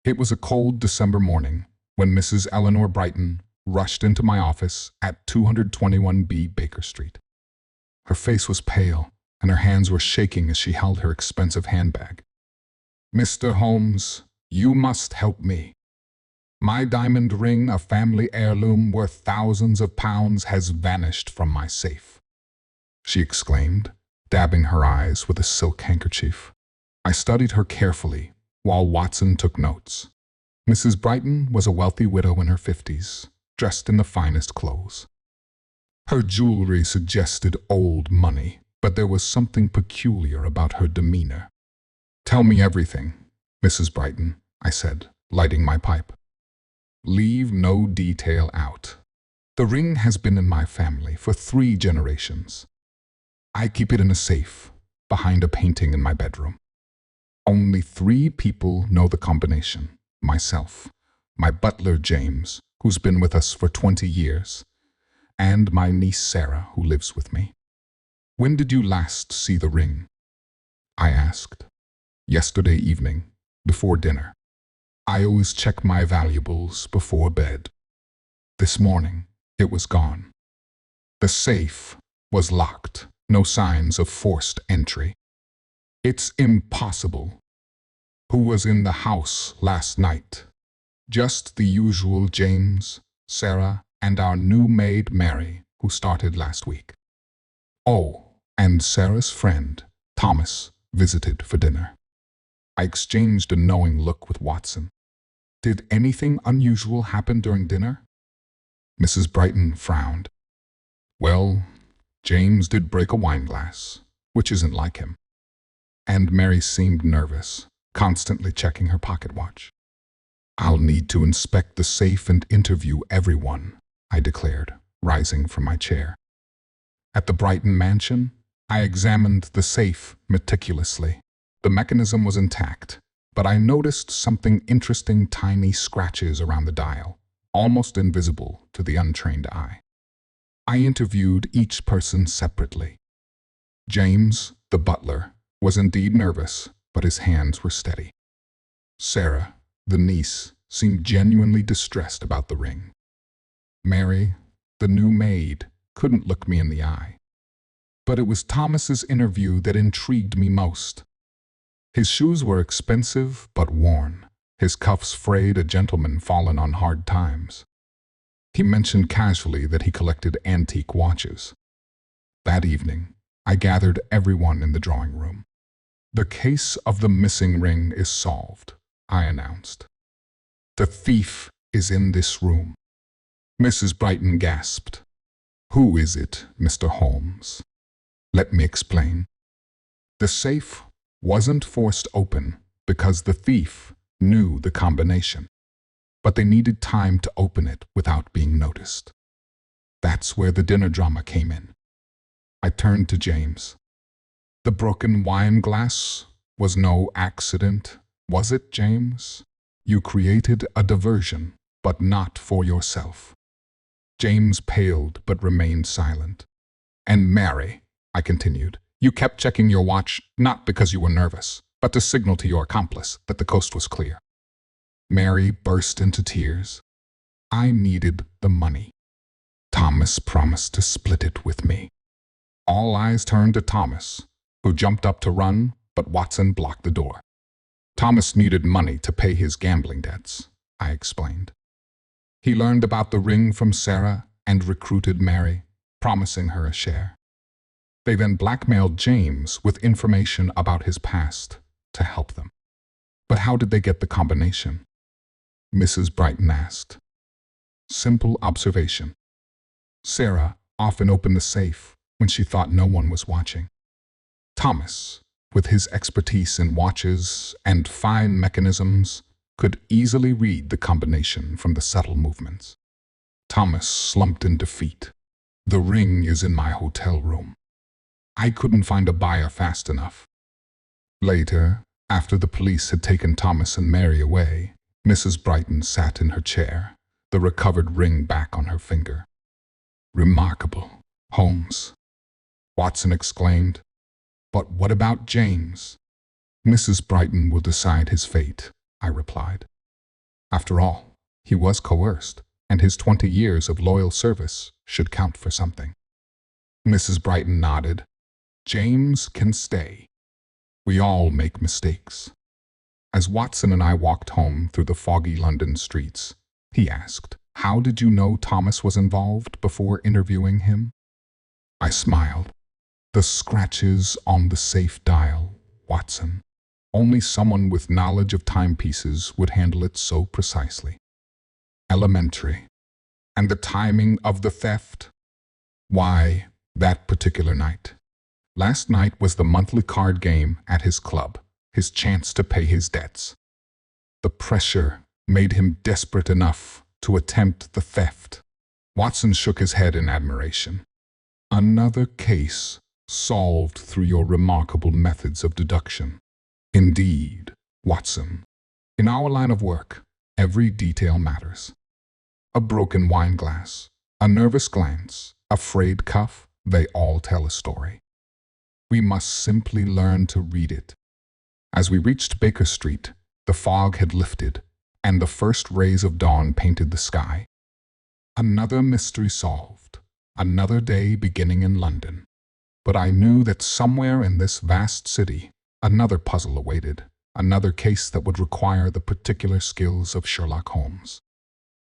It was a cold December morning when Mrs. Eleanor Brighton rushed into my office at 221B Baker Street. Her face was pale, and her hands were shaking as she held her expensive handbag. "Mr. Holmes, you must help me. My diamond ring, a family heirloom worth thousands of pounds, has vanished from my safe," she exclaimed, dabbing her eyes with a silk handkerchief. I studied her carefully, while Watson took notes. Mrs. Brighton was a wealthy widow in her 50s, dressed in the finest clothes. Her jewelry suggested old money, but there was something peculiar about her demeanor. "Tell me everything, Mrs. Brighton," I said, lighting my pipe. "Leave no detail out. The ring has been in my family for 3 generations. I keep it in a safe, behind a painting in my bedroom. Only 3 people know the combination. Myself, my butler James, who's been with us for 20 years, and my niece Sarah, who lives with me." "When did you last see the ring?" I asked. "Yesterday evening, before dinner. I always check my valuables before bed. This morning, it was gone. The safe was locked, no signs of forced entry. It's impossible. Who was in the house last night?" "Just the usual James, Sarah, and our new maid Mary, who started last week." "Oh, and Sarah's friend, Thomas, visited for dinner." I exchanged a knowing look with Watson. "Did anything unusual happen during dinner?" Mrs. Brighton frowned. "Well, James did break a wine glass, which isn't like him." And Mary seemed nervous, constantly checking her pocket watch. "I'll need to inspect the safe and interview everyone," I declared, rising from my chair. At the Brighton mansion, I examined the safe meticulously. The mechanism was intact, but I noticed something interesting: tiny scratches around the dial, almost invisible to the untrained eye. I interviewed each person separately. James, the butler, was indeed nervous, but his hands were steady. Sarah, the niece, seemed genuinely distressed about the ring. Mary, the new maid, couldn't look me in the eye. But it was Thomas's interview that intrigued me most. His shoes were expensive but worn, his cuffs frayed, a gentleman fallen on hard times. He mentioned casually that he collected antique watches. That evening, I gathered everyone in the drawing room. "The case of the missing ring is solved," I announced. "The thief is in this room." Mrs. Brighton gasped. "Who is it, Mr. Holmes?" "Let me explain. The safe wasn't forced open because the thief knew the combination, but they needed time to open it without being noticed. That's where the dinner drama came in." I turned to James. "The broken wine glass was no accident, was it, James? You created a diversion, but not for yourself." James paled but remained silent. "And Mary," I continued, "you kept checking your watch not because you were nervous, but to signal to your accomplice that the coast was clear." Mary burst into tears. "I needed the money. Thomas promised to split it with me." All eyes turned to Thomas, who jumped up to run, but Watson blocked the door. "Thomas needed money to pay his gambling debts," I explained. "He learned about the ring from Sarah and recruited Mary, promising her a share. They then blackmailed James with information about his past to help them." "But how did they get the combination?" Mrs. Brighton asked. "Simple observation. Sarah often opened the safe when she thought no one was watching. Thomas, with his expertise in watches and fine mechanisms, could easily read the combination from the subtle movements." Thomas slumped in defeat. "The ring is in my hotel room. I couldn't find a buyer fast enough." Later, after the police had taken Thomas and Mary away, Mrs. Brighton sat in her chair, the recovered ring back on her finger. "Remarkable, Holmes," Watson exclaimed. "But what about James?" "Mrs. Brighton will decide his fate," I replied. After all, he was coerced, and his 20 years of loyal service should count for something. Mrs. Brighton nodded. James can stay. We all make mistakes. As Watson and I walked home through the foggy London streets, he asked, "How did you know Thomas was involved before interviewing him?" I smiled. The scratches on the safe dial, Watson. Only someone with knowledge of timepieces would handle it so precisely. Elementary. And the timing of the theft? Why, that particular night. Last night was the monthly card game at his club, his chance to pay his debts. The pressure made him desperate enough to attempt the theft. Watson shook his head in admiration. Another case solved through your remarkable methods of deduction. Indeed, Watson. In our line of work, every detail matters. A broken wine glass, a nervous glance, a frayed cuff, they all tell a story. We must simply learn to read it. As we reached Baker Street, the fog had lifted, and the first rays of dawn painted the sky. Another mystery solved, another day beginning in London. But I knew that somewhere in this vast city, another puzzle awaited, another case that would require the particular skills of Sherlock Holmes.